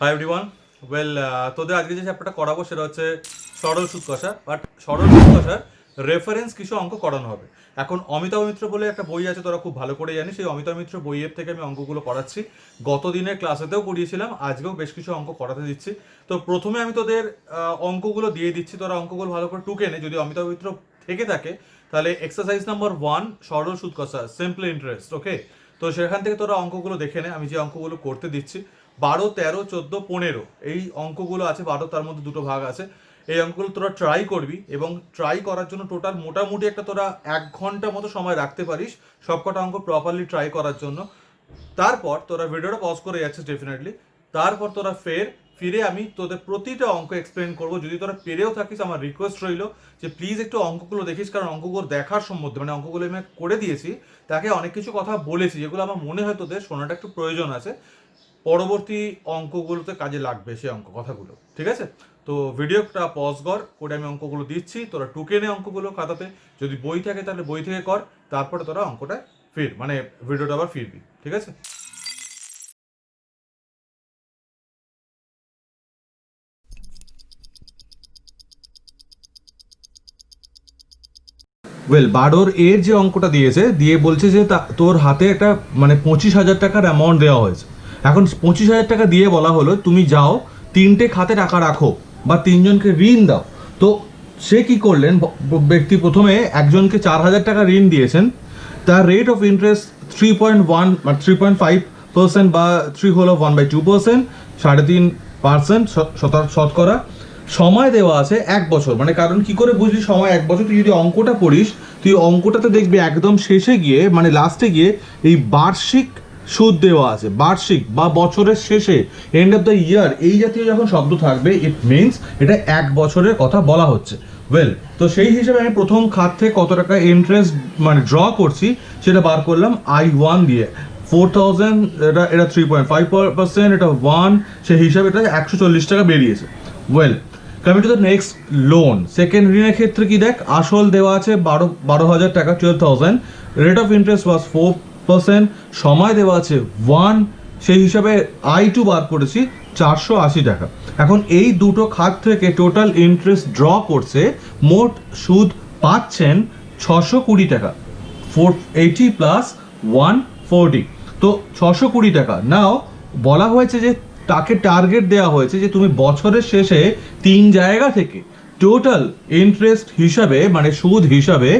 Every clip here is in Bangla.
Hi everyone. তোদের আজকে যে চ্যাপ্টারটা করাবো সেটা হচ্ছে সরল সুদ কষা। বাট সরল সুদ কষার রেফারেন্স কিছু অঙ্ক করানো হবে। এখন অমিতাভ মিত্র বলে একটা বই আছে, তোরা খুব ভালো করে জানিস। সেই অমিতাভ মিত্র বইয়ের থেকে আমি অঙ্কগুলো করাচ্ছি। গত দিনের ক্লাসেতেও করিয়েছিলাম, আজকেও বেশ কিছু অঙ্ক করাতে দিচ্ছি। তো প্রথমে আমি তোদের অঙ্কগুলো দিয়ে দিচ্ছি, তোরা অঙ্কগুলো ভালো করে টুকে নে। যদি অমিতাভ মিত্র থেকে থাকে তাহলে এক্সারসাইজ নাম্বার 1 সরল সুদ কষা, সিম্পল ইন্টারেস্ট। ওকে, তো সেখান থেকে তোরা অঙ্কগুলো দেখে নে, আমি যে অঙ্কগুলো করতে দিচ্ছি। 12, 13, 14, 15 এই অঙ্কগুলো আছে। 12 তার মধ্যে দুটো ভাগ আছে। এই অঙ্কগুলো তোরা ট্রাই করবি, এবং ট্রাই করার জন্য টোটাল মোটামুটি একটা তোরা 1 ঘন্টা মতো সময় রাখতে পারিস সবকটা অঙ্ক প্রপারলি ট্রাই করার জন্য। তারপর তোরা ভিডিওটা পজ করে যাচ্ছিস ডেফিনেটলি। তারপর তোরা ফিরে আমি তোদের প্রতিটা অঙ্ক এক্সপ্লেন করবো। যদি তোরা পেরেও থাকিস, আমার রিকোয়েস্ট রইলো যে প্লিজ একটু অঙ্কগুলো দেখিস, কারণ অঙ্কগুলো দেখার সম্বন্ধে মানে অঙ্কগুলো আমি করে দিয়েছি, তাকে অনেক কিছু কথা বলেছি যেগুলো আমার মনে হয় তোদের শোনাটা একটু প্রয়োজন আছে, পরবর্তী অঙ্কগুলোতে কাজে লাগবে সেই অঙ্ক কথাগুলো। ঠিক আছে, তো ভিডিওটা পজ করে আমি অঙ্কগুলো দিচ্ছি, তোরা টুকে নে অঙ্কগুলো খাতাতে। যদি বই থাকে তাহলে বই থেকে কর, তারপরে তোরা অঙ্কটা মানে ভিডিওটা আবার ফিরবি। ঠিক আছে, ওয়েল 12 এর যে অঙ্কটা দিয়েছে, দিয়ে বলছে যে তোর হাতে একটা মানে 25,000 টাকার অ্যামাউন্ট দেওয়া হয়েছে। এখন 25,000 টাকা দিয়ে বলা হলো তুমি যাও 3টে খাতে টাকা রাখো বা 3জনকে ঋণ দাও। তো সে কি করলেন, ব্যক্তি প্রথমে একজনকে 4,000 টাকা ঋণ দিয়েছেন। তার রেট অফ ইন্টারেস্ট 3.1 বা 3.5% বা 3 হলো 1/2%, 3.5% শতকরা। সময় দেওয়া আছে 1 বছর। মানে কারণ কি করে বুঝলি সময় 1 বছর? তুই যদি অঙ্কটা পড়িস, তুই অঙ্কটাতে দেখবি একদম শেষে গিয়ে মানে লাস্টে গিয়ে এই বার্ষিক সুদ দেওয়া আছে। বার্ষিক বা বছরের শেষে, এন্ড অফ দ্য ইয়ার, এই জাতীয় যখন শব্দ থাকবে ইট মিনস এটা 1 বছরের কথা বলা হচ্ছে। তো সেই হিসেবে আমি প্রথম খাত থেকে কত টাকা ইন্টারেস্ট মানে ড্র করছি সেটা বার করলাম I1 দিয়ে। 4,000, এটা 3.5%, এটা 1, সেই হিসাবে এটা 140 টাকা বেরিয়েছে। Coming to the next loan, second ঋণের ক্ষেত্রে কি দেখ, আসল দেওয়া আছে 12,000 টাকা, 12,000। রেট অফ ইন্টারেস্ট ওয়াজ 4%, সময় দেওয়া আছে 1, সেই হিসাবে I2 বার করেছি 480 টাকা। এখন এই দুটো খাত থেকে টোটাল ইন্টারেস্ট ড্র করছে, মোট সুদ পাচ্ছেন 620 টাকা, 480 প্লাস 140, তো 620 টাকা। নাও বলা হয়েছে যে তাকে টার্গেট দেওয়া হয়েছে যে তুমি বছরের শেষে 3 জায়গা থেকে টোটাল ইন্টারেস্ট হিসাবে মানে সুদ হিসাবে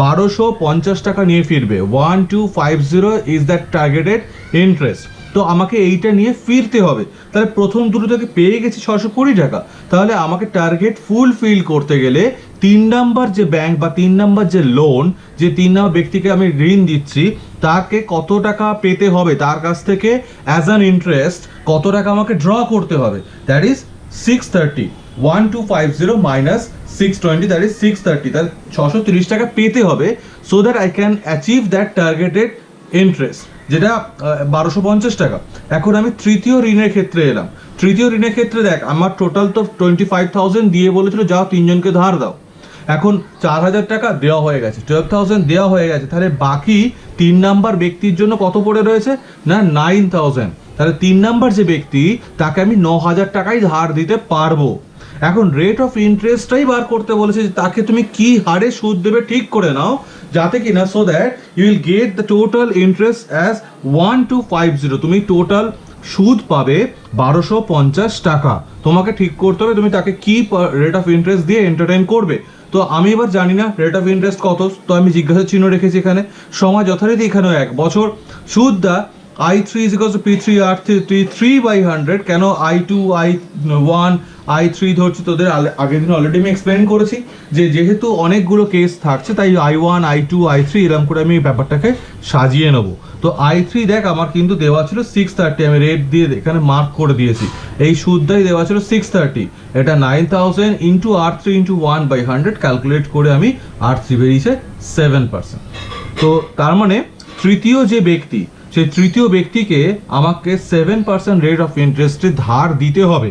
1250 টাকা নিয়ে ফিরবে। 1250 ইজ দ্যাট টার্গেটেড ইন্টারেস্ট। তো আমাকে এইটা নিয়ে ফিরতে হবে। তাহলে প্রথম দুটো থেকে পেয়ে গেছি 620 টাকা, তাহলে আমাকে টার্গেট ফুলফিল করতে গেলে 3 নাম্বার যে ব্যাংক বা 3 নাম্বার যে লোন, যে 3 নাম্বার ব্যক্তিকে আমি ঋণ দিচ্ছি, তাকে কত টাকা পেতে হবে, তার কাছ থেকে অ্যাজ অ্যান ইন্টারেস্ট কত টাকা আমাকে ড্র করতে হবে। That is 630, 1250 minus 620, that is 630। তাহলে 630 টাকা পেতে হবে, so that I can achieve that targeted interest, যেটা 1250 টাকা। এখন আমি তৃতীয় ঋণের ক্ষেত্রে এলাম। তৃতীয় ঋণের ক্ষেত্রে দেখ, আমার টোটাল তো 25,000 দিয়ে বলেছিল যাও 3জনকে ধার দাও। এখন 4,000 টাকা দেওয়া হয়ে গেছে, 12,000 দেওয়া হয়ে গেছে। তাহলে বাকি 3 নাম্বার ব্যক্তির জন্য কত পড়ে রয়েছে না 9,000। তাহলে 3 নাম্বার যে ব্যক্তি, তাকে আমি 9,000 টাকাই ধার দিতে পারবো। এখন রেট অফ ইন্টারেস্টটাই বার করতে বলেছে যে তাকে তুমি কি হারে সুদ দেবে ঠিক করে নাও, যাতে কিনা so that you will get the total interest as 1250। তুমি টোটাল সুদ পাবে 1250 টাকা। তোমাকে ঠিক করতে হবে তুমি তাকে কি রেট অফ ইন্টারেস্ট দিয়ে এন্টারটেইন করবে। তো আমি এবার জানি না রেট অফ ইন্টারেস্ট কত, তো আমি জিজ্ঞাসা চিহ্ন রেখেছি এখানে। সময় যথারীতি এখানেও 1 বছর। সুদ দা I3 is equals to P3 R3 3/100। কেন I2 I1 I3 ধরছি, তোদের আগের দিন অলরেডি আমি এক্সপ্লেন করেছি যে যেহেতু অনেকগুলো কেস থাকছে, তাই I1 I2 I3 এরকম করে আমি ব্যাপারটাকে সাজিয়ে নেবো। তো I3 দেখ আমার কিন্তু দেওয়া ছিল 630, আমি রেট দিয়ে এখানে মার্ক করে দিয়েছি। এই সুদটাই দেওয়া ছিল 630, এটা 9,000 ইন্টু R3 ইন্টু 1/100 ক্যালকুলেট করে আমি R3 বেরিয়েছে 7%। তো তার মানে তৃতীয় যে ব্যক্তি, সেই তৃতীয় ব্যক্তিকে আমাকে 7% রেট অফ ইন্টারেস্টে ধার দিতে হবে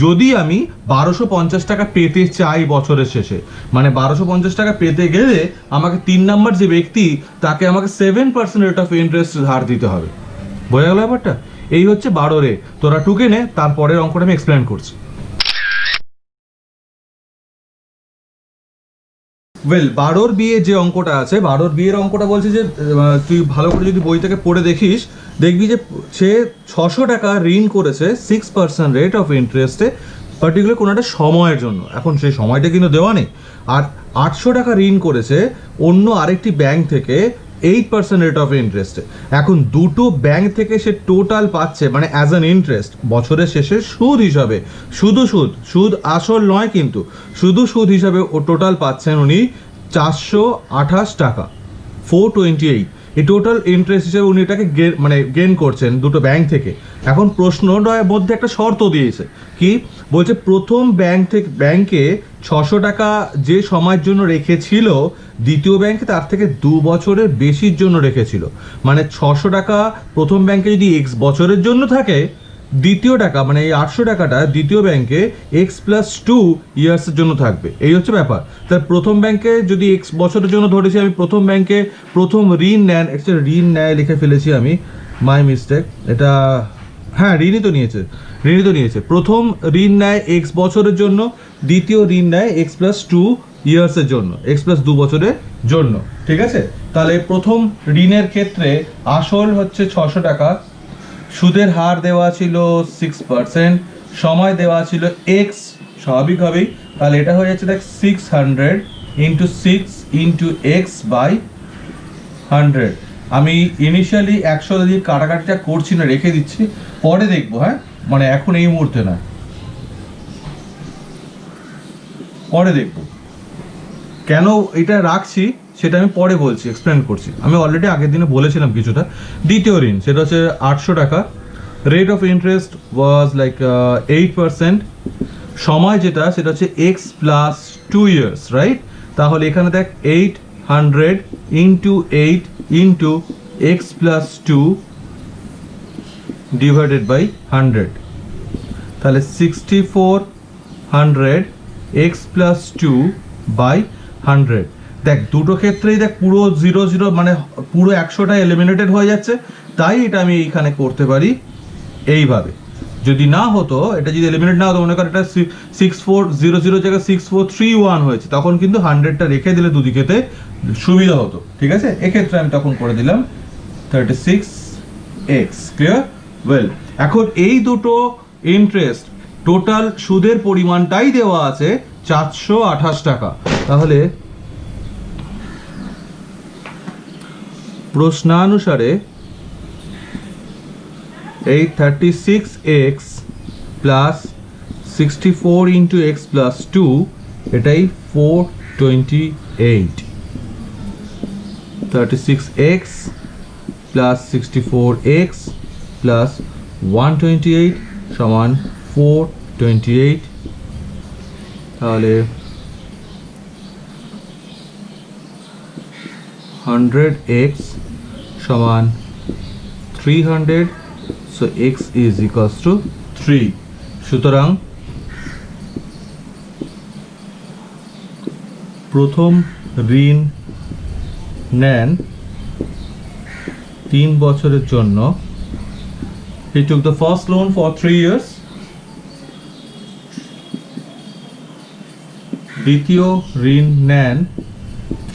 যদি আমি 1250 টাকা পেতে চাই বছরের শেষে। মানে 1250 টাকা পেতে গেলে আমাকে 3 নাম্বার যে ব্যক্তি, তাকে আমাকে 7% রেট অফ ইন্টারেস্ট ধার দিতে হবে। বোঝা গেল ব্যাপারটা? এই হচ্ছে 12 রে। তোরা টুকে নে, তারপরের অঙ্কটা আমি এক্সপ্লেন করছি। ওয়েল, 12 বিয়ে যে অঙ্কটা আছে, 12 বিয়ের অঙ্কটা বলছে যে তুই ভালো করে যদি বই থেকে পড়ে দেখিস, দেখবি যে সে 600 টাকা ঋণ করেছে 6% রেট অফ ইন্টারেস্টে, পার্টিকুলার কোনো একটা সময়ের জন্য। এখন সেই সময়টা কিন্তু দেওয়া নেই। আর 800 টাকা ঋণ করেছে অন্য আরেকটি ব্যাংক থেকে 8% রেট অফ ইন্টারেস্টে। এখন দুটো ব্যাংক থেকে সে টোটাল পাচ্ছে, মানে অ্যাজ অ্যান ইন্টারেস্ট বছরের শেষে সুদ হিসাবে, শুধু সুদ আসল নয় কিন্তু, শুধু সুদ হিসাবে ও টোটাল পাচ্ছেন উনি 428 টাকা, 428। এই টোটাল ইন্টারেস্ট হিসেবে উনি এটাকে গেন করছেন দুটো ব্যাংক থেকে। এখন প্রশ্নটার মধ্যে একটা শর্ত দিয়েছে, কি বলছে, প্রথম ব্যাংকে 600 টাকা যে সময়ের জন্য রেখেছিল, দ্বিতীয় ব্যাংকে তার থেকে 2 বছরের বেশির জন্য রেখেছিল। মানে 600 টাকা প্রথম ব্যাংকে যদি এক্স বছরের জন্য থাকে, দ্বিতীয় টাকা মানে এই 800 টাকাটা দ্বিতীয় ব্যাংকে x+2 ইয়ার্সের জন্য থাকবে। এই হচ্ছে ব্যাপার। তার প্রথম ব্যাংকে যদি এক্স বছরের জন্য ধরেছি আমি, প্রথম ব্যাংকে প্রথম ঋণ নেন, ঋণ নেয় লিখে ফেলেছি আমি, মাই মিস্টেক। এটা হ্যাঁ, ঋণই তো নিয়েছে। প্রথম ঋণ নেয় এক্স বছরের জন্য, দ্বিতীয় ঋণ নেয় x+2 ইয়ার্সের জন্য, x+2 বছরের জন্য। ঠিক আছে, তাহলে প্রথম ঋণের ক্ষেত্রে আসল হচ্ছে 600 টাকা, সুদের হার দেওয়া ছিল 6%, সময় দেওয়া ছিল এক্স, স্বাভাবিকভাবেই। তাহলে এটা হয়ে যাচ্ছে দেখ 600 ইন্টু 6 ইন্টু এক্স বাই 100। আমি ইনিশিয়ালি 100 দিয়ে কাটাকাটিটা করছি না, রেখে দিচ্ছি, পরে দেখবো। হ্যাঁ, মানে এখন এই মুহূর্তে না, পরে দেখবো। কেন এটা রাখছি সেটা আমি পরে বলছি, এক্সপ্লেন করছি। আমি অলরেডি আগের দিনে বলেছিলাম কিছুটা। দ্বিতীয় ঋণ সেটা হচ্ছে 800 টাকা, rate of interest was like 8%, সময় যেটা সেটা হচ্ছে x+2 ইয়ার্স, রাইট? তাহলে এখানে দেখ 800 into 8 into x+2 divided by 100, তাহলে 6400 x+2 বাই 100। দেখ দুটো ক্ষেত্রেই দেখ পুরো 0 মানে পুরো 100টা এলিমিনেটেড হয়ে যাচ্ছে, তাই এটা আমি এইখানে করতে পারি এইভাবে। যদি না হতো, এটা যদি এলিমিনেট না হতো, মনে কর এটা 6400 জায়গায় 6431 হয়েছে, তখন কিন্তু 100টা রেখে দিলে দুদিকেতে সুবিধা হতো। ঠিক আছে, এক্ষেত্রে আমি তখন করে দিলাম 36x। ক্লিয়ার? ওয়েল, এখন এই দুটো ইন্টারেস্ট টোটাল সুদের পরিমাণটাই দেওয়া আছে 428 টাকা। তাহলে প্রশ্নানুসারে এই 36x প্লাস 64 ইন্টু x+2, এটাই 428। 36x প্লাস 64x প্লাস 128 সমান 428। তাহলে 100x সমান 300, so x is equals to 3। সুতরাং প্রথম ঋণ নেন 3 বছরের জন্য, he took the first loan for 3 years, দ্বিতীয় ঋণ নেন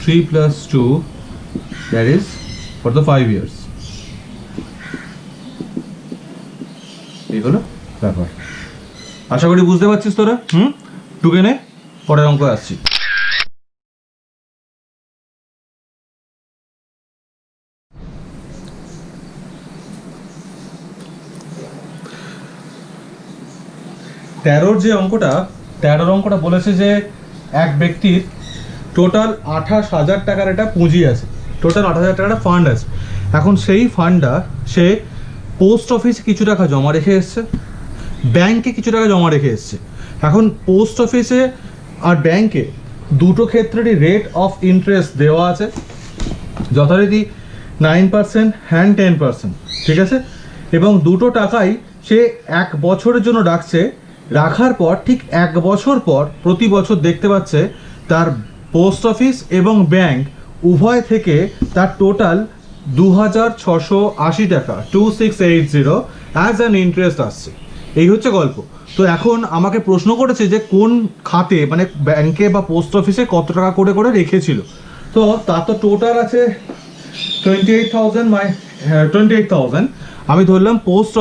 3+2, that is for the 5 years। এই হলো ব্যাপার। আশা করি বুঝতে পারছিস তোরা। টুকে নে, পরের অঙ্ক আসছি। 13 যে অঙ্কটা, 13 অঙ্কটা বলেছে যে এক ব্যক্তির টোটাল 28,000 টাকার একটা পুঁজি আছে, টোটাল 28,000 টাকার ফান্ড আছে। এখন সেই ফান্ডটা সে পোস্ট অফিসে কিছু টাকা জমা রেখে এসছে, ব্যাংকে কিছু টাকা জমা রেখে এসছে। এখন পোস্ট অফিসে আর ব্যাংকে দুটো ক্ষেত্রেরই রেট অফ ইন্টারেস্ট দেওয়া আছে, যথারীতি 9% হ্যান্ড 10%। ঠিক আছে, এবং দুটো টাকাই সে 1 বছরের জন্য রাখছে। রাখার পর ঠিক 1 বছর পর প্রতি বছর দেখতে পাচ্ছে তার পোস্ট অফিস এবং ব্যাংক উভয় থেকে তার টোটাল 2680 টাকা 2680 অ্যাজ অ্যান ইন্টারেস্ট আসছে। এই হচ্ছে গল্প। তো এখন আমাকে প্রশ্ন করেছে যে কোন খাতে মানে ব্যাংকে বা পোস্ট অফিসে কত টাকা করে করে রেখেছিল। তো তার তো টোটাল আছে 28,000 আমি ধরলাম পোস্ট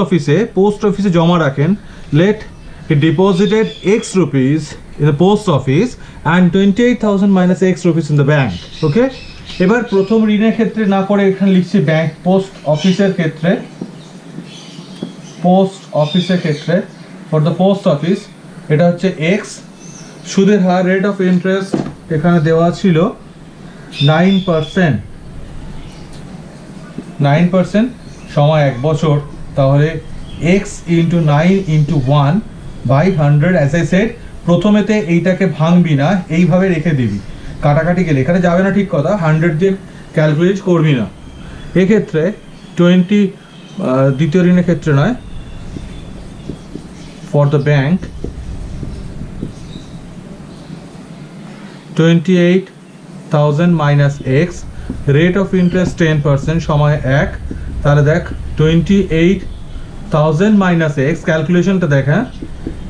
অফিসে জমা রাখেন। Let he deposited X rupees in the post office and 28,000 minus X rupees in the bank. Okay, এবার প্রথম ঋণের ক্ষেত্রে না করে এখানে লিখছি ব্যাংক পোস্ট অফিসের ক্ষেত্রে ফর দ্য পোস্ট অফিস এটা হচ্ছে এক্স। সুদের হার রেট অফ ইন্টারেস্ট এখানে দেওয়া ছিল 9%, সময় 1 বছর। তাহলে X into 9/100 as I said. প্রথমেতে এইটাকে ভাঙবি না, এইভাবে রেখে দিবি, কাটাকাটি গেলে এখানে যাবে না, ঠিক কথা। 100 দিয়ে ক্যালকুলেট করবি না এক্ষেত্রে। দ্বিতীয় ঋণের ক্ষেত্রে নয়, for the bank 28,000 minus x, rate of interest 10%, সময় 1। তাহলে দেখ 28,000 মাইনাস এক্স, ক্যালকুলেশনটা দেখ, হ্যাঁ,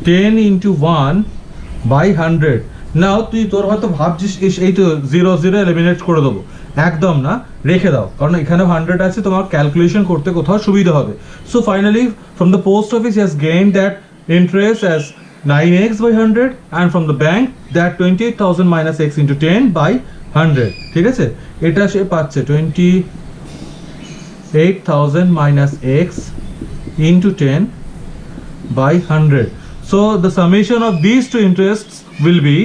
10/100। নাও তুই তোর হয়তো ভাবছিস এই তো 0 এলিমিনেট করে দেবো, একদম না, রেখে দাও, কারণ এখানে 100 আছে, তোমার ক্যালকুলেশন করতে কোথাও সুবিধা হবে। So finally from the post office has gain that interest as 9x/100 and from the bank that 28,000 minus x into 10/100। ঠিক আছে, এটা সে পাচ্ছে 28,000 minus x into 10/100। so the summation of these two interests will be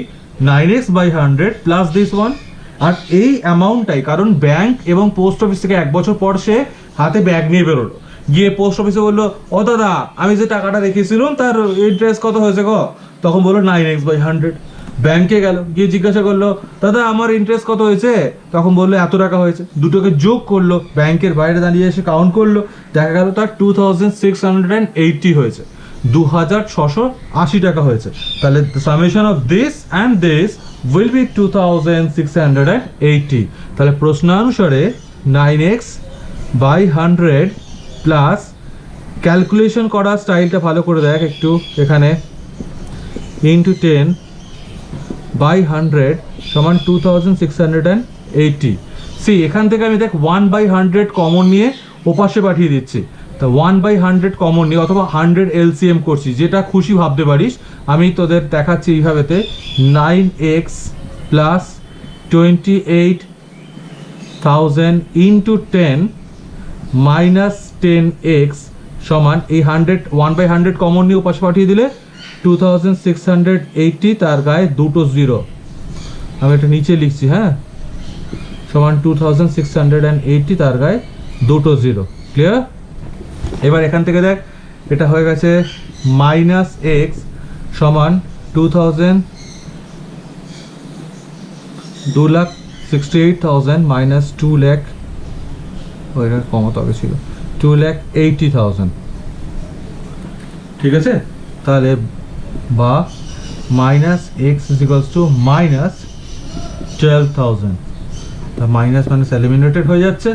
9x/100 plus this one। আর এই অ্যামাউন্টটাই, কারণ ব্যাংক এবং পোস্ট অফিস থেকে 1 বছর পর সে হাতে ব্যাগ নিয়ে বেরোলো, গিয়ে পোস্ট অফিসে বললো, ও দাদা আমি যে টাকাটা রেখেছিলাম তার ইন্টারেস্ট কত হয়েছে গো? তখন বললো 9x/100। ব্যাংকে গেল, গিয়ে জিজ্ঞাসা করলো, দাদা আমার ইন্টারেস্ট কত হয়েছে? তখন বললো এত টাকা হয়েছে। দুটোকে যোগ করলো, ব্যাংকের বাইরে দাঁড়িয়ে এসে কাউন্ট করলো, দেখা গেল তার 2680 হয়েছে, 2680 টাকা হয়েছে। তাহলে summation of this and this will be 2680। তাহলে প্রশ্নানুসারে 9x/100 প্লাস, ক্যালকুলেশন করার স্টাইলটা ভালো করে দেখ একটু, এখানে ইন্টু 10/100 সমান 2680। সি এখান থেকে আমি দেখ 1/100 কমন নিয়ে ওপাশে পাঠিয়ে দিচ্ছি। তা 1/100 কমন নিয়ে অথবা 100 LCM করছি, যেটা খুশি ভাবতে পারিস। আমি তোদের দেখাচ্ছি এইভাবেতে, 9x plus 28,000 into 10 minus 10x সমান এই 100 কমন নিয়ে ওপাশে পাঠিয়ে দিলে 2680, তার গায়ে দুটো জিরো, আমি এটা নিচে লিখছি, হ্যাঁ, সমান 2680, তার গায়ে দুটো জিরো। ক্লিয়ার? এবার এখান থেকে দেখ, এটা হয়ে গেছে মাইনাস এক্স সমান 2,68,000 মাইনাস 2 লাখ, ওইটা কমাতে হবে ছিল 2,80,000। ঠিক আছে, তাহলে বা minus x is equals to minus 12,000। তা মাইনাস মাইনাস এলিমিনেটেড হয়ে যাচ্ছে,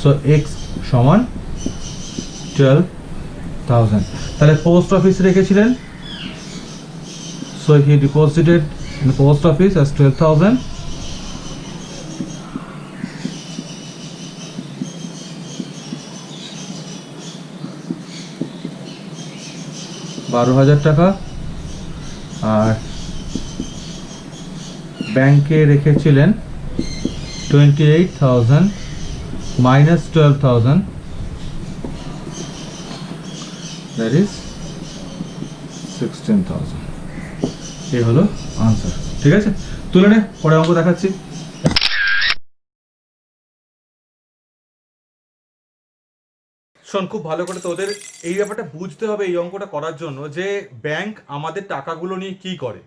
সো এক্স সমান 12,000। তাহলে পোস্ট অফিস রেখেছিলেন, so he deposited in post office as 12,000। 12,000 টাকা। আর ব্যাংকে রেখেছিলেন 28,000 মাইনাস 12,000, দ্যাট ইজ 16,000। এই হলো আনসার। ঠিক আছে, তুলে নে, পরে অঙ্ক দেখাচ্ছি। শোন, খুব ভালো করে তোদের এই ব্যাপারটা বুঝতে হবে এই অঙ্কটা করার জন্য, যে ব্যাংক আমাদের টাকাগুলো নিয়ে কি করে।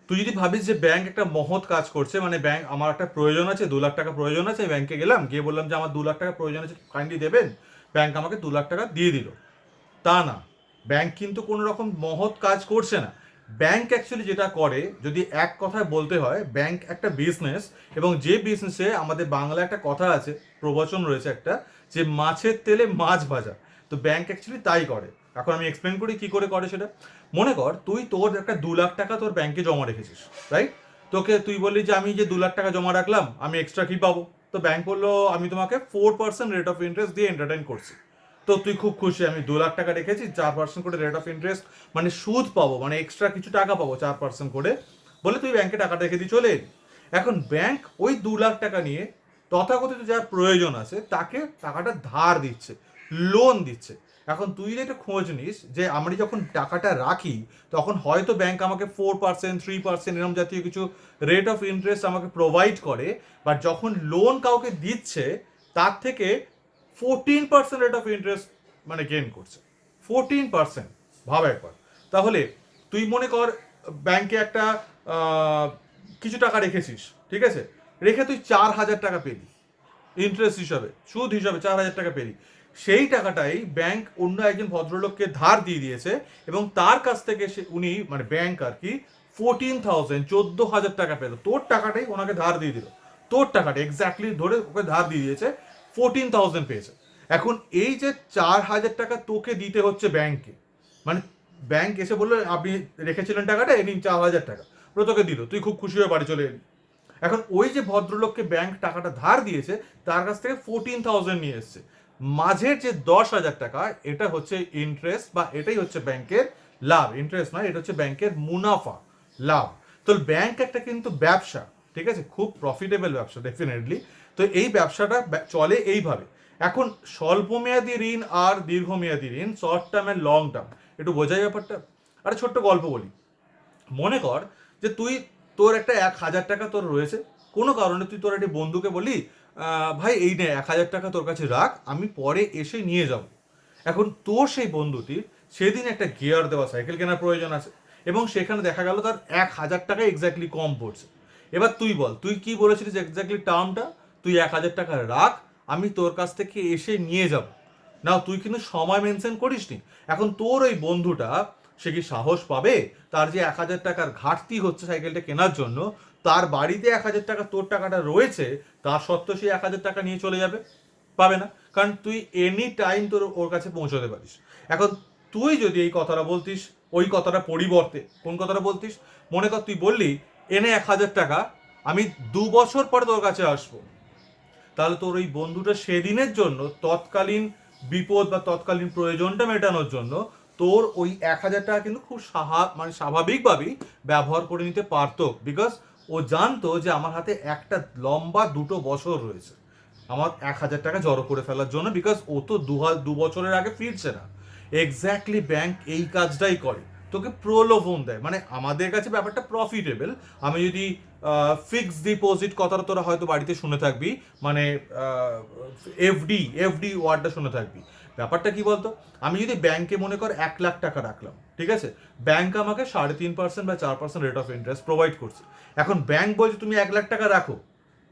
তুই যদি ভাবিস যে ব্যাংক একটা মহৎ কাজ করছে, মানে ব্যাংক, আমার একটা প্রয়োজন আছে, 2 লাখ টাকা প্রয়োজন আছে, ব্যাংকে গেলাম, গিয়ে বললাম যে আমার 2 লাখ টাকা প্রয়োজন আছে, কাইন্ডলি দেবেন, ব্যাংক আমাকে 2 লাখ টাকা দিয়ে দিল, তা না। ব্যাংক কিন্তু কোনো রকম মহৎ কাজ করছে না। ব্যাংক অ্যাকচুয়ালি যেটা করে, যদি এক কথায় বলতে হয়, ব্যাংক একটা বিজনেস, এবং যে বিজনেসে আমাদের বাংলা একটা কথা আছে, প্রবচন রয়েছে একটা, যে মাছের তেলে মাছ ভাজা। তো ব্যাংক অ্যাকচুয়ালি তাই করে। এখন আমি এক্সপ্লেন করি কি করে করে সেটা। মনে কর তুই তোর একটা 2 লাখ টাকা তোর ব্যাংকে জমা রেখেছিস, রাইট? তোকে তুই বললি যে আমি যে 2 লাখ টাকা জমা রাখলাম, আমি এক্সট্রা কি পাবো? তো ব্যাংক বললো আমি তোমাকে 4% রেট অফ ইন্টারেস্ট দিয়ে এন্টারটেইন করছি। তো তুই খুব খুশি, আমি 2 লাখ টাকা রেখেছি, 4% করে রেট অফ ইন্টারেস্ট, মানে সুদ পাবো, মানে এক্সট্রা কিছু টাকা পাবো 4% করে, বলে তুই ব্যাংকে টাকাটা রেখে দিয়ে চলে এলি। এখন ব্যাংক ওই 2 লাখ টাকা নিয়ে তথাকথিত যার প্রয়োজন আছে তাকে টাকাটা ধার দিচ্ছে, লোন দিচ্ছে। এখন তুই যদি একটা খোঁজ নিস যে আমরা যখন টাকাটা রাখি তখন হয়তো ব্যাংক আমাকে 4%, 3% এরকম জাতীয় কিছু রেট অফ ইন্টারেস্ট আমাকে প্রোভাইড করে, বাট যখন লোন কাউকে দিচ্ছে তার থেকে 14% রেট অফ ইন্টারেস্ট মানে গেন করছে। 14%, ভাব একবার। তাহলে তুই মনে কর ব্যাংকে একটা কিছু টাকা রেখেছিস, ঠিক আছে, রেখে তুই 4,000 টাকা পেলি ইন্টারেস্ট হিসাবে, সুদ হিসাবে 4,000 টাকা পেলি। সেই টাকাটাই ব্যাংক অন্য একজন ভদ্রলোককে ধার দিয়ে দিয়েছে, এবং তার কাছ থেকে উনি মানে ব্যাংক আর কি 14,000, 14,000 টাকা পেল। তোর টাকাটাই ওনাকে ধার দিয়ে দিল, তোর টাকাটা এক্স্যাক্টলি ধরে ওকে ধার দিয়ে দিয়েছে, 14,000 পেয়েছে। এখন এই যে 4,000 টাকা তোকে দিতে হচ্ছে ব্যাংকে, মানে ব্যাংক এসে বললো আপনি রেখেছিলেন টাকাটা, এ নিন 4,000 টাকা, পুরো তোকে দিল, তুই খুব খুশি হয়ে বাড়ি চলে এলি। এখন ওই যে ভদ্রলোককে ব্যাংক টাকাটা ধার দিয়েছে তার কাছ থেকে 14,000 নিয়ে এসছে, মাঝের যে 10,000 টাকা এটা হচ্ছে ইন্টারেস্ট, বা এটাই হচ্ছে ব্যাংকের লাভ। ইন্টারেস্ট নয়, এটা হচ্ছে ব্যাংকের মুনাফা, লাভ। তো ব্যাংক একটা কিন্তু ব্যবসা, ঠিক আছে, খুব প্রফিটেবল ব্যবসা ডেফিনেটলি। তো এই ব্যবসাটা চলে এইভাবে। এখন স্বল্পমেয়াদী ঋণ আর দীর্ঘমেয়াদী ঋণ, short term and long term, একটু বোঝাই ব্যাপারটা। আরে ছোট্ট গল্প বলি। মনে কর যে তুই, তোর একটা 1,000 টাকা তোর রয়েছে, কোনো কারণে তুই তোর একটি বন্ধুকে বলি ভাই এই নে 1,000 টাকা তোর কাছে রাখ, আমি পরে এসে নিয়ে যাব। এখন তোর সেই বন্ধুটির সেদিন একটা গিয়ার দেওয়া সাইকেল কেনার প্রয়োজন আছে, এবং সেখানে দেখা গেল তার 1,000 টাকা এক্স্যাক্টলি কম পড়ছে। এবার তুই বল, তুই কি বলেছিলিস এক্স্যাক্টলি টার্মটা? তুই 1,000 টাকা রাখ, আমি তোর কাছ থেকে এসে নিয়ে যাব। না, তুই কিন্তু সময় মেনশন করিসনি। এখন তোর ওই বন্ধুটা, সে কি সাহস পাবে তার যে 1,000 টাকার ঘাটতি হচ্ছে সাইকেলটা কেনার জন্য, তার বাড়িতে 1,000 টাকা তোর টাকাটা রয়েছে, তা সত্ত্বেও সে 1,000 টাকা নিয়ে চলে যাবে? পাবে না, কারণ তুই এনি টাইম তোর ওর কাছে পৌঁছতে পারিস। এখন তুই যদি এই কথাটা বলতিস, ওই কথাটা পরিবর্তে কোন কথাটা বলতিস, মনে কর তুই বললি এনে 1,000 টাকা, আমি 2 বছর পরে তোর কাছে আসবো, তাহলে তোর ওই বন্ধুটা সেদিনের জন্য তৎকালীন বিপদ বা তৎকালীন প্রয়োজনটা মেটানোর জন্য তোর ওই 1,000 টাকা কিন্তু খুব মানে স্বাভাবিকভাবেই ব্যবহার করে নিতে পারতো, বিকজ ও জানতো যে আমার হাতে একটা লম্বা 2 বছর রয়েছে আমার 1,000 টাকা জড়ো করে ফেলার জন্য, বিকজ ও তো 2 বছরের আগে ফিরছে না। এক্স্যাক্টলি ব্যাংক এই কাজটাই করে, তোকে প্রলোভন দেয়। মানে আমাদের কাছে ব্যাপারটা প্রফিটেবল। আমি যদি ফিক্স ডিপোজিট কথাটা তোরা হয়তো বাড়িতে শুনে থাকবি, মানে এফডি, এফডি ওয়ার্ডটা শুনে থাকবি। ব্যাপারটা কি বলতো, আমি যদি ব্যাংকে মনে কর 1,00,000 টাকা রাখলাম, ঠিক আছে, ব্যাংক আমাকে 3.5% বা 4% রেট অফ ইন্টারেস্ট প্রোভাইড করছে। এখন ব্যাংক বলছে তুমি 1,00,000 টাকা রাখো,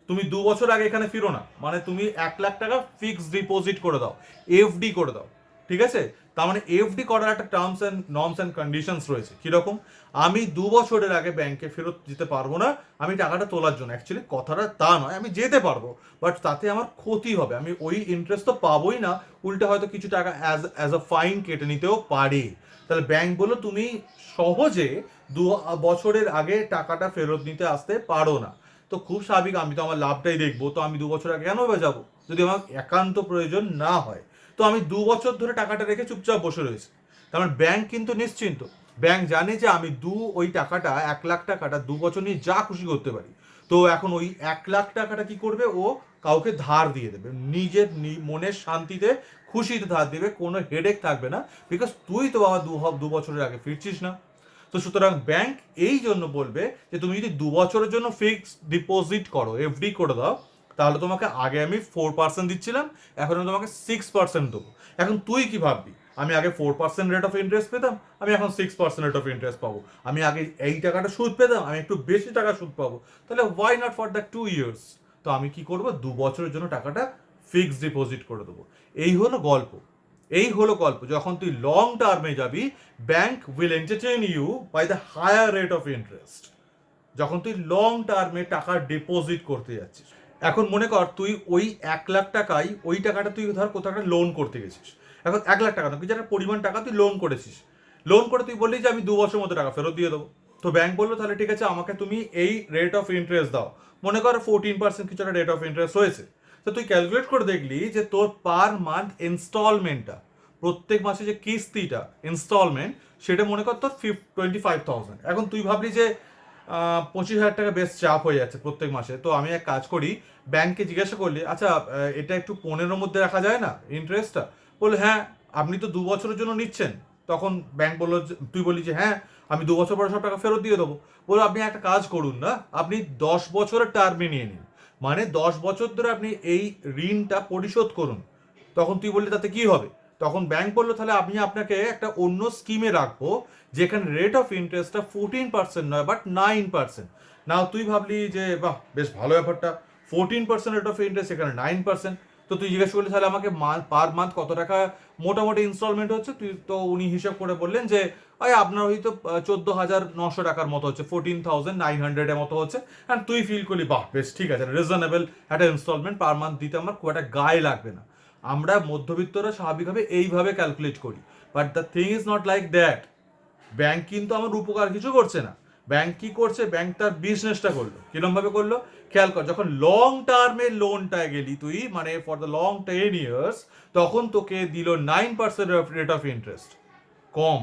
তুমি 2 বছর আগে এখানে ফিরো না, মানে তুমি 1,00,000 টাকা ফিক্স ডিপোজিট করে দাও, এফডি করে দাও, ঠিক আছে। তার মানে এফডি করার একটা terms and norms and conditions রয়েছে। কিরকম? আমি 2 বছরের আগে ব্যাংকে ফেরত যেতে পারবো না আমি টাকাটা তোলার জন্য। অ্যাকচুয়ালি কথাটা তা নয়, আমি যেতে পারবো, বাট তাতে আমার ক্ষতি হবে, আমি ওই ইন্টারেস্ট তো পাবোই না, উল্টে হয়তো কিছু টাকা অ্যাজ আ ফাইন কেটে নিতেও পারে। তাহলে ব্যাংক বললো তুমি সহজে 2 বছরের আগে টাকাটা ফেরত নিতে আসতে পারো না। তো খুব স্বাভাবিক, আমি তো আমার লাভটাই দেখবো, তো আমি 2 বছর আগে কেন যাবো যদি আমার একান্ত প্রয়োজন না হয়। তো আমি 2 বছর ধরে টাকাটা রেখে চুপচাপ বসে রয়েছি। তার মানে ব্যাংক কিন্তু নিশ্চিন্ত, ব্যাংক জানে যে আমি ওই টাকাটা 1,00,000 টাকাটা 2 বছর নিয়ে যা খুশি করতে পারি। তো এখন ওই 1,00,000 টাকাটা কি করবে, ও কাউকে ধার দিয়ে দেবে, নিজের মনের শান্তিতে খুশিতে ধার দেবে, কোনো হেডেক থাকবে না, বিকজ তুই তো বাবা 2 বছরের আগে ফিরছিস না। তো সুতরাং ব্যাংক এই জন্য বলবে যে তুমি যদি 2 বছরের জন্য ফিক্সড ডিপোজিট করো, এফডি করে দাও, তাহলে তোমাকে আগে আমি 4% দিচ্ছিলাম, এখন আমি তোমাকে 6% দেবো। এখন তুই কি ভাববি, আমি আগে 4% রেট অফ ইন্টারেস্ট পেতাম, আমি এখন 6% রেট অফ ইন্টারেস্ট পাবো। আমি আগে এই টাকাটা সুদ পেতাম, আমি একটু বেশি টাকা সুদ পাবো। তাহলে why not for the 2 years? তো আমি কি করবো, 2 বছরের জন্য টাকাটা ফিক্সড ডিপোজিট করে দেবো। এই হলো গল্প। এই হলো গল্প। যখন তুই লং টার্মে যাবি, bank will entertain you by the higher rate of interest. যখন তুই লং টার্মে টাকা ডিপোজিট করতে যাচ্ছিস, এখন মনে কর তুই ওই 1 লাখ টাকায়, ওই টাকাটা তুই ধর কোথাও একটা লোন করতে গেছিস। এখন 1 লাখ টাকা না, তুই একটা পরিমাণ টাকা তুই লোন করেছিস, লোন করে তুই বললি যে আমি 2 বছরের মধ্যে টাকা ফেরত দিয়ে দেবো। তো ব্যাংক বললো তাহলে ঠিক আছে, আমাকে তুমি এই রেট অফ ইন্টারেস্ট দাও। মনে কর 14% কিছু একটা রেট অফ ইন্টারেস্ট হয়েছে। তো তুই ক্যালকুলেট করে দেখলি যে তোর পার মান্থ ইনস্টলমেন্টটা, প্রত্যেক মাসে যে কিস্তিটা ইনস্টলমেন্ট, সেটা মনে কর তোর 25,000। এখন তুই ভাবলি যে 25,000 টাকা বেশ চাপ হয়ে যাচ্ছে প্রত্যেক মাসে। তো আমি এক কাজ করি, ব্যাংকে জিজ্ঞাসা করলি আচ্ছা এটা একটু 15-র মধ্যে রাখা যায় না ইন্টারেস্টটা? বললো হ্যাঁ, আপনি তো 2 বছরের জন্য নিচ্ছেন। তখন ব্যাংক বললো, তুই বলি যে হ্যাঁ আমি 2 বছর পরে সব টাকা ফেরত দিয়ে দেবো। বললো আপনি একটা কাজ করুন না, আপনি 10 বছরের টার্মে নিয়ে নিন, মানে 10 বছর ধরে আপনি এই ঋণটা পরিশোধ করুন। তখন তুই বললি তাতে কি হবে? তখন ব্যাংক বললো তাহলে আমি আপনাকে একটা অন্য স্কিমে রাখবো, যেখানে রেট অফ ইন্টারেস্টটা 14% নয় বাট 9%। নাও তুই ভাবলি যে বাহ বেশ ভালো ব্যাপারটা, 14% রেট অফ ইন্টারেস্ট, এখানে 9%। তো তুই জিজ্ঞেস করলি তাহলে আমাকে পার মান্থ কত টাকা মোটামুটি ইনস্টলমেন্ট হচ্ছে? তুই তো উনি হিসাব করে বললেন যে আপনার হয়তো 14,900 টাকার মতো হচ্ছে, 14,900 এর মতো হচ্ছে। অ্যান্ড তুই ফিল করলি বাহ বেশ ঠিক আছে, রিজনেবল একটা ইনস্টলমেন্ট পার মান্থ দিতে আমার খুব একটা গায়ে লাগবে না। আমরা মধ্যবিত্তরা স্বাভাবিকভাবে এইভাবে ক্যালকুলেট করি, but the thing is not like that. Bank কিন্তু আমার উপকার কিছু করছে না। ব্যাংক কি করছে? ব্যাংক তার বিজনেসটা করলো। কিরকম ভাবে করলো খেয়াল কর, যখন লং টার্মে লোনটা গেলি তুই, মানে ফর দ্য লং 10 ইয়ার্স, তখন তোকে দিল 9% রেট অফ ইন্টারেস্ট, কম।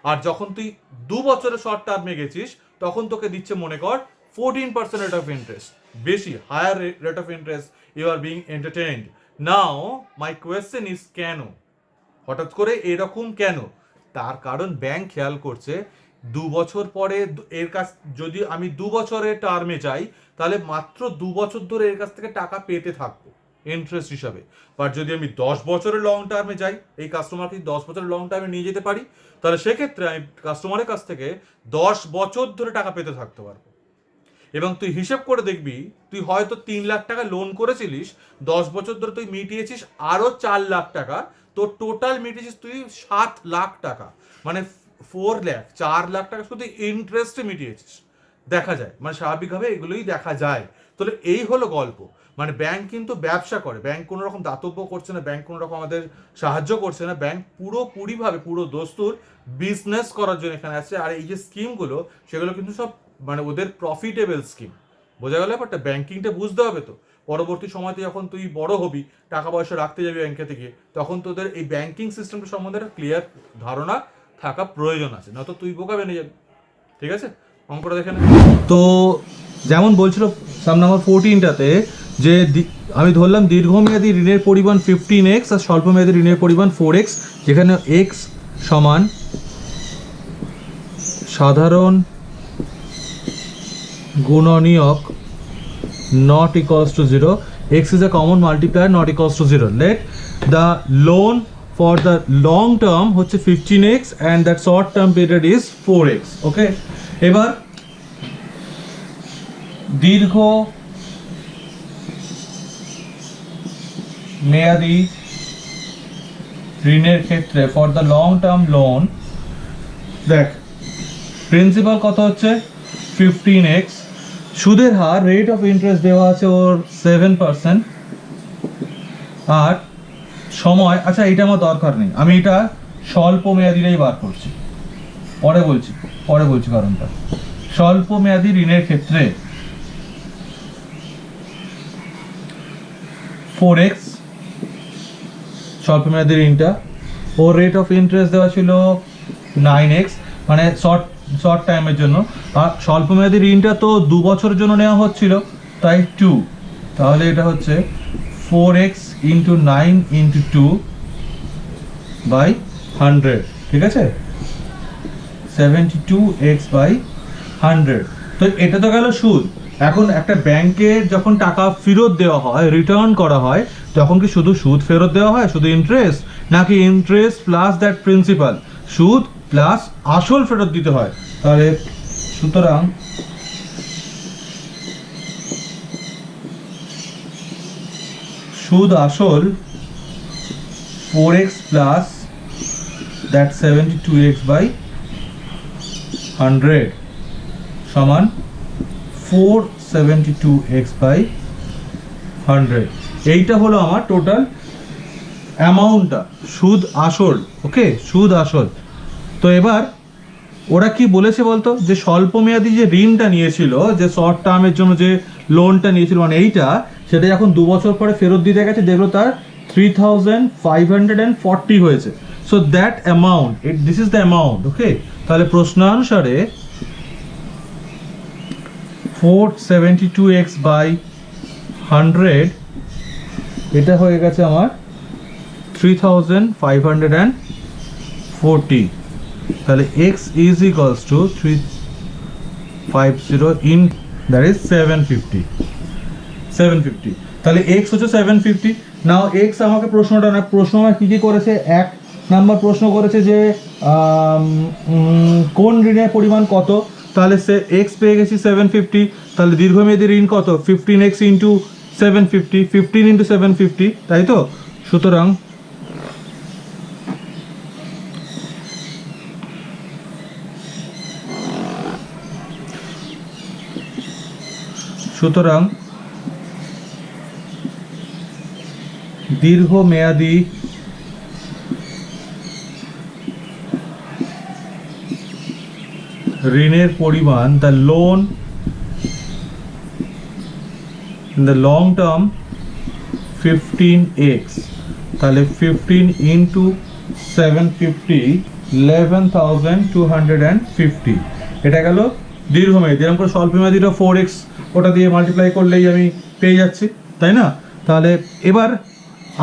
আর যখন তুই 2 বছরের শর্ট টার্মে গেছিস, তখন তোকে দিচ্ছে মনে কর 14% রেট অফ ইন্টারেস্ট, বেশি, higher rate of interest. You are being entertained. Now my question is কেন? হঠাৎ করে এরকম কেন? তার কারণ ব্যাংক খেয়াল করছে 2 বছর পরে এর কাছ, যদি আমি 2 বছরের টার্মে যাই, তাহলে মাত্র 2 বছর ধরে এর কাছ থেকে টাকা পেতে থাকবো ইন্টারেস্ট হিসাবে। বাট যদি আমি 10 বছরের লং টার্মে যাই, এই কাস্টমারকে 10 বছরের লং টার্মে নিয়ে যেতে পারি, তাহলে সেক্ষেত্রে আমি কাস্টমারের কাছ থেকে 10 বছর ধরে টাকা পেতে থাকতে পারবো। এবং তুই হিসেব করে দেখবি, তুই হয়তো 3 লাখ টাকা লোন করেছিলিস, 10 বছর ধরে তুই মিটিয়েছিস আরো 4 লাখ টাকা, তোর টোটাল মিটিয়েছিস তুই 7 লাখ টাকা, মানে 4 লাখ, 4 লাখ টাকা শুধু ইন্টারেস্টে মিটিয়েছিস। দেখা যায়, মানে স্বাভাবিকভাবে এগুলোই দেখা যায়। তাহলে এই হলো গল্প। মানে ব্যাংক কিন্তু ব্যবসা করে, ব্যাংক কোনো রকম দাতব্য করছে না, ব্যাংক কোনো রকম আমাদের সাহায্য করছে না। ব্যাংক পুরোপুরিভাবে পুরো দস্তুর বিজনেস করার জন্য এখানে আছে। আর এই যে স্কিমগুলো, সেগুলো কিন্তু সব মানে ওদের প্রফিটেবল স্কিম। বোঝা গেল ব্যাপারটা? ব্যাংকিংটা বুঝতে হবে তো। পরবর্তী সময়তে যখন তুই বড় হবি, টাকা পয়সা রাখতে যাবি ব্যাংকে থেকে, তখন তোদের এই ব্যাংকিং সিস্টেমটা সম্বন্ধে একটা ক্লিয়ার ধারণা থাকা প্রয়োজন আছে, না তো তুই বোকা বেনে যাবি। ঠিক আছে, অঙ্কটা দেখে নে। তো যেমন বলছিল সাম নাম্বার 14টাতে, যে আমি ধরলাম দীর্ঘমেয়াদী ঋণের পরিমাণ 15x আর স্বল্পমেয়াদী ঋণের পরিমাণ 4x, যেখানে x সমান সাধারণ গুণনীয়ক not equals to 0, x is a common multiplier not equals to 0. Let the loan for the long term হচ্ছে 15x and that short term period is 4x. Okay, এবার দীর্ঘ মেয়াদী ঋণের ক্ষেত্রে for the long term loan, দেখ প্রিন্সিপাল কত হচ্ছে 15x, সুদের হার রেট অফ ইন্টারেস্ট দেওয়া আছে ওর 7%, আর সময়, আচ্ছা এটা আমার দরকার নেই, আমি এটা স্বল্প মেয়াদিরাই বার করছি, পরে বলছি কারণটা। স্বল্প মেয়াদী ঋণের ক্ষেত্রে 4x স্বল্প মেয়াদী ঋণটা, ওর রেট অফ ইন্টারেস্ট দেওয়া ছিল 9x, মানে শর্ট টাইমের জন্য। আর স্বল্প মেয়াদী ঋণটা তো 2 বছরের জন্য নেওয়া হচ্ছিল, তাই 2, তাহলে এটা হচ্ছে 4x ইন্টু 9 ইন্টু 2 বাই 100, ঠিক আছে, 72x বাই 100। তো এটা তো গেল সুদ। এখন একটা ব্যাংকে যখন টাকা ফেরত দেওয়া হয়, রিটার্ন করা হয়, তখন কি শুধু সুদ ফেরত দেওয়া হয়, শুধু ইন্টারেস্ট, নাকি ইন্টারেস্ট প্লাস দ্যাট প্রিন্সিপাল, সুদ প্লাস আসল ফেরত দিতে হয়? তাহলে সুতরাং সুদ আসল 4x plus that 72x by 100 সমান 472x by 100। এইটা হলো আমার টোটাল অ্যামাউন্টটা, সুদ আসল। ওকে, সুদ আসল। তো এবার ওরা কি বলেছে বলতো, যে স্বল্প মেয়াদী যে ঋণটা নিয়েছিল, যে শর্ট টার্মের জন্য যে লোনটা নিয়েছিল, মানে এইটা, সেটা যখন 2 বছর পরে ফেরত দিতে গেছে দেখলো তার 3540 হয়েছে। So that amount, this is the amount. Okay, তাহলে প্রশ্নানুসারে 472x by 100 এটা হয়ে গেছে আমার 3540। তাহলে x is equals to 350 in that is 750। তাহলে x হচ্ছে 750। নাও x আমাকে প্রশ্নটা না, প্রশ্ন আমার কি করেছে, 1 নাম্বার প্রশ্ন করেছে যে কোন ঋণের পরিমাণ কত। তাহলে সে x পেয়ে গেছি 750। তাহলে দীর্ঘমেয়াদী ঋণ কত, 15x ইন্টু 750, 15 ইন্টু 750, তাই তো। সুতরাং দীর্ঘমেয়াদী ঋণের পরিমাণ, the loan in the long term 15x, তাহলে 15 into 750 11,250। এটা গেল দীর্ঘমেয়াদী। এরকম করে স্বল্পমেয়াদীটা 4x ওটা দিয়ে মাল্টিপ্লাই করলেই আমি পেয়ে যাচ্ছি, তাই না। তাহলে এবার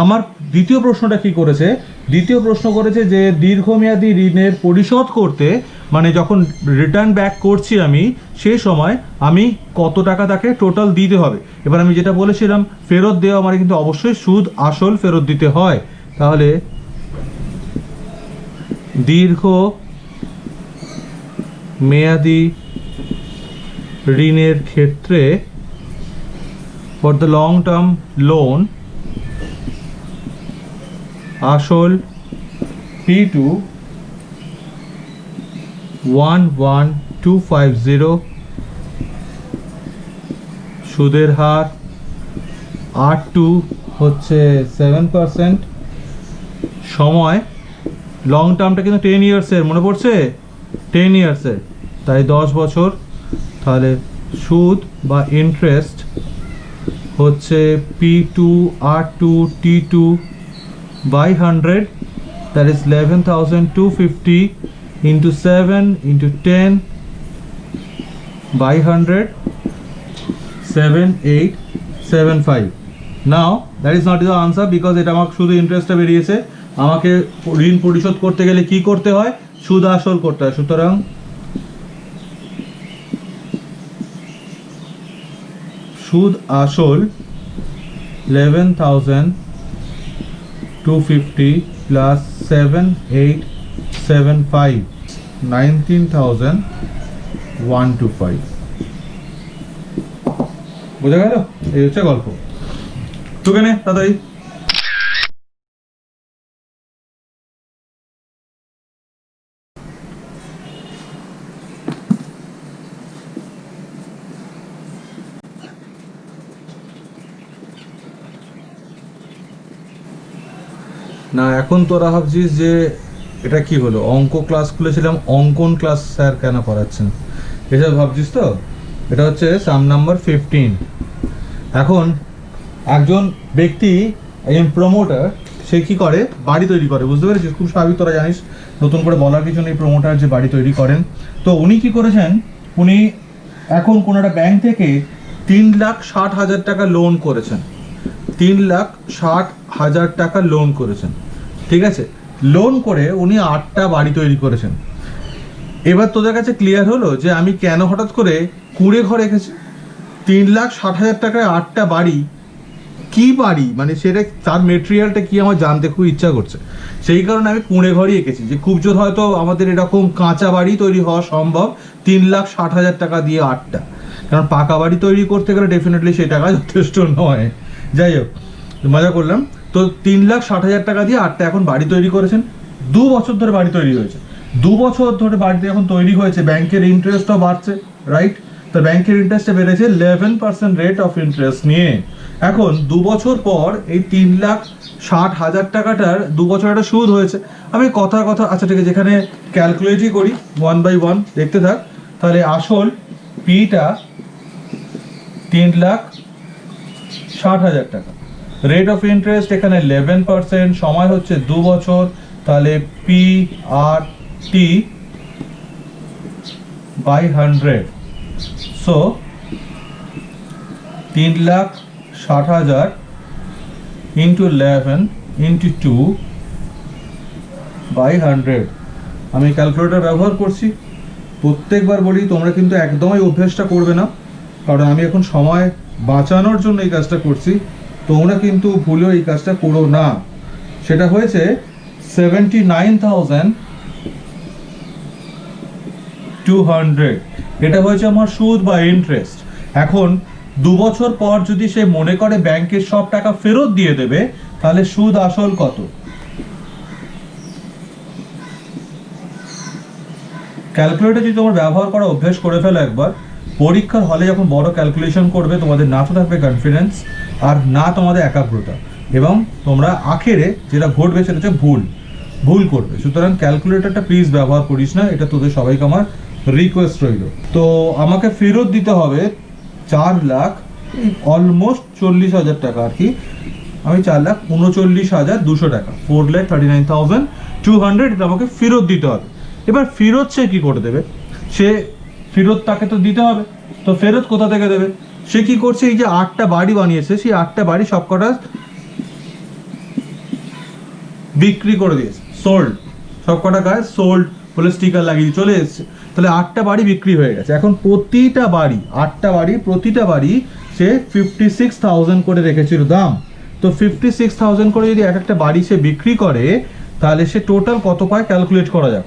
আমার দ্বিতীয় প্রশ্নটা কি করেছে, দ্বিতীয় প্রশ্ন করেছে যে দীর্ঘমেয়াদী ঋণের পরিশোধ করতে, মানে যখন রিটার্ন ব্যাক করছি আমি, সেই সময় আমি কত টাকা তাকে টোটাল দিতে হবে। এবার আমি যেটা বলেছিলাম, ফেরত দেওয়া মানে কিন্তু অবশ্যই সুদ আসল ফেরত দিতে হয়। তাহলে দীর্ঘ মেয়াদী ঋণের ক্ষেত্রে for the long term loan আসল P2 11250, সুদের হার R2 হচ্ছে 7%, সময় লং টার্মটা কিন্তু 10 ইয়ার্সের, মনে পড়ছে 10 ইয়ার্সের, তাই 10 বছর। তাহলে সুদ বা ইন্টারেস্ট হচ্ছে P2 R2 T2 by 100, that is 11,250 into 7 into 10 by 100, 7875। now that is not the answer because এটা আমাকে শুধু ইন্টারেস্টটা বেরিয়েছে। আমাকে ঋণ পরিশোধ করতে গেলে কি করতে হয়, সুদ আসল করতে হয়। সুতরাং সুদ আসল 11,250 plus 7875 19,125। বোঝা গেল? এই হচ্ছে গল্প। তোকে নে তাড়াতাড়ি। না এখন তোরা ভাবছিস যে এটা কি হলো, অঙ্ক ক্লাস খুলেছিলাম, অঙ্কন ক্লাস স্যার কেন করাচ্ছেন, এসব ভাবছিস তো। এটা হচ্ছে সাম নাম্বার 15। এখন একজন ব্যক্তি, একজন প্রমোটার, সে কি করে, বাড়ি তৈরি করে, বুঝতে পেরেছিস, খুব স্বাভাবিক, তোরা জানিস, নতুন করে বলার কিছু নেই, প্রমোটার যে বাড়ি তৈরি করেন। তো উনি কি করেছেন, উনি এখন কোনো একটা ব্যাংক থেকে 3,60,000 টাকা লোন করেছেন, 3,60,000 টাকা লোন করেছেন, ঠিক আছে। লোন করে উনি 8টা বাড়ি তৈরি করেছেন। এবার তোদের কাছে ক্লিয়ার হলো যে আমি কেন হঠাৎ করে কুঁড়ে ঘর রেখেছি। 3,60,000 টাকায় 8টা বাড়ি, কি বাড়ি, মানে সেটা তার মেটেরিয়ালটা কি আমার জানতে খুব ইচ্ছা করছে। সেই কারণে আমি কুঁড়ে ঘরই এঁকেছি, যে খুব জোর হয়তো আমাদের এরকম কাঁচা বাড়ি তৈরি হওয়া সম্ভব 3,60,000 টাকা দিয়ে 8টা, কারণ পাকা বাড়ি তৈরি করতে গেলে ডেফিনেটলি সেই টাকা যথেষ্ট নয়। যাই হোক, মজা করলাম। তো 3,60,000 টাকা দিয়ে আটটা এখন বাড়ি তৈরি করেছেন। 2 বছর ধরে বাড়ি তৈরি হয়েছে, 2 বছর ধরে বাড়িতে এখন তৈরি হয়েছে, ব্যাংকের ইন্টারেস্টও বাড়ছে, রাইট? তো ব্যাংকের ইন্টারেস্টে বেড়েছে 11% রেট অফ ইন্টারেস্ট নিয়ে। এখন 2 বছর পর এই 3,60,000 টাকাটার 2 বছর একটা সুদ হয়েছে। আমি কথা আচ্ছা ঠিক আছে, এখানে ক্যালকুলেটই করি 1 বাই 1, দেখতে থাক। তাহলে আসল পিটা 3,60,000 টাকা, রেট অফ ইন্টারেস্ট এখানে 11%, সময় হচ্ছে 2 বছর, তাহলে P R T by 100। So 3,60,000 into 11 into 2 by 100। আমি ক্যালকুলেটর ব্যবহার করছি। প্রত্যেকবার বলি তোমরা কিন্তু একদমই অভ্যেসটা করবে না, কারণ আমি এখন সময় বাঁচানোর জন্য এই কাজটা করছি। তোমরা কিন্তু ভুলেও এই কাজটা করো না। সেটা হয়েছে 79,200। এটা হয়েছে আমার সুদ বা ইন্টারেস্ট। এখন 2 বছর পর যদি সে মনে করে ব্যাংকের সব টাকা ফেরত দিয়ে দেবে, তাহলে সুদ আসল কত? ক্যালকুলেটর যদি তোমার ব্যবহার করা অভ্যেস করে ফেলো একবার, পরীক্ষার হলে যখন বড় ক্যালকুলেশন করবে, তোমাদের না তো থাকবে কনফিডেন্স, আর না তোমাদের একাগ্রতা, এবং তোমরা আখেরে যেটা ঘটবে সেটা হচ্ছে ভুল করবে। সুতরাং ক্যালকুলেটরটা প্লিজ ব্যবহার করিস না, এটা তোদের সবাইকে আমার রিকোয়েস্ট রইল। তো আমাকে ফেরত দিতে হবে 4,00,000, অলমোস্ট 40,000 টাকা আর কি। আমি 4,39,200 টাকা, 4,39,200 এটা আমাকে ফেরত দিতে হবে। এবার ফেরত সে কি করে দেবে? সে ফেরত তাকে তো দিতে হবে, তো ফেরত কোথা থেকে দেবে? সে কি করছে, এই যে 8টা বাড়ি বানিয়েছে, সেই 8টা বাড়ি সবকটা বিক্রি করে দিয়েছে, সোল্ড, সবকটা গায়ে সোল্ড বলে স্টিকার লাগিয়ে চলে এসছে। তাহলে 8টা বাড়ি বিক্রি হয়ে গেছে। এখন প্রতিটা বাড়ি, 8টা বাড়ি, প্রতিটা বাড়ি সে 56,000 করে রেখেছিল দাম। তো 56,000 করে যদি এক একটা বাড়ি সে বিক্রি করে, তাহলে সে টোটাল কত পায় ক্যালকুলেট করা যাক।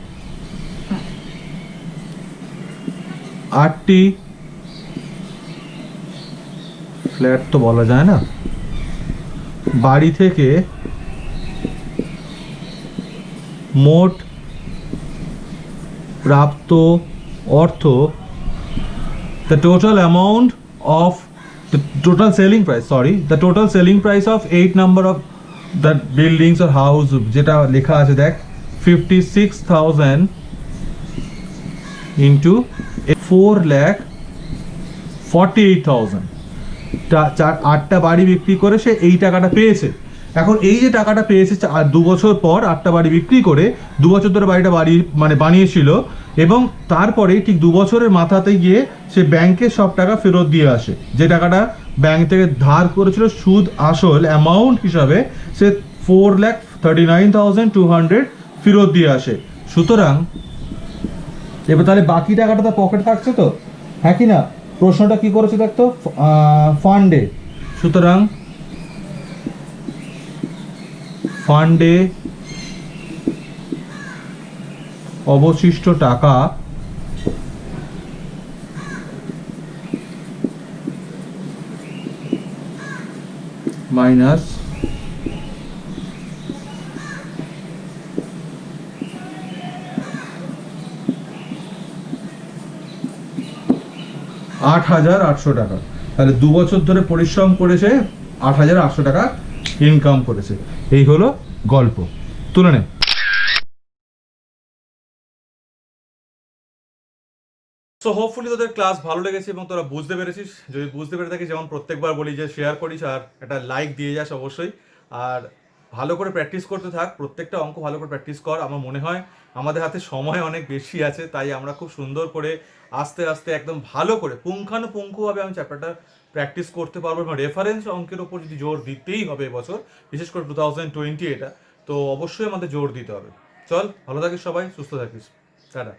8টি ফ্ল্যাট তো বলা যায় না, বাড়ি থেকে মোট প্রাপ্ত অর্থ, the total amount of the total selling price, the total selling price of 8 number of that buildings or house, যেটা লেখা আছে দেখ, 56,000 into 4,48,000। 8টা বাড়ি বিক্রি করে সে এই টাকাটা পেয়েছে। এখন এই যে টাকাটা পেয়েছে 2 বছর পর 8টা বাড়ি বিক্রি করে, 2 বছর ধরে বাড়িটা বানিয়েছিল, এবং তারপরে ঠিক 2 বছরের মাথাতে গিয়ে সে ব্যাংকে সব টাকা ফেরত দিয়ে আসে। যে টাকাটা ব্যাংক থেকে ধার করেছিল সুদ আসল অ্যামাউন্ট হিসাবে, সে 4,39,200 ফেরত দিয়ে আসে। সুতরাং এবার তাহলে বাকি টাকাটা তার পকেটে থাকছে তো, হ্যাঁ কি না? প্রশ্নটা কি করেছে দেখতো, ফান্ডে। সুতরাং ফান্ডে অবশিষ্ট টাকা মাইনাস 8,800 টাকা। তাহলে 2 বছর ধরে পরিশ্রম করেছে, 8,800 টাকা ইনকাম করেছে। এই হলো গল্প, তুলে নে। সো হোপফুলি তোদের ক্লাস ভালো লেগেছে এবং তোরা বুঝতে পেরেছিস। যদি বুঝতে পেরে থাকিস, যেমন প্রত্যেকবার বলি যে শেয়ার করিস আর একটা লাইক দিয়ে যাস অবশ্যই। আর ভালো করে প্র্যাকটিস করতে থাক, প্রত্যেকটা অঙ্ক ভালো করে প্র্যাকটিস কর। আমার মনে হয় আমাদের হাতে সময় অনেক বেশি আছে, তাই আমরা খুব সুন্দর করে আস্তে আস্তে একদম ভালো করে পুঙ্খানুপুঙ্খভাবে আমি চ্যাপ্টারটা প্র্যাকটিস করতে পারবো। এবং রেফারেন্স অঙ্কের ওপর যদি জোর দিতেই হবে এবছর, বিশেষ করে 2020 এটা, তো অবশ্যই আমাদের জোর দিতে হবে। চল, ভালো থাকিস সবাই, সুস্থ থাকিস, টাটা।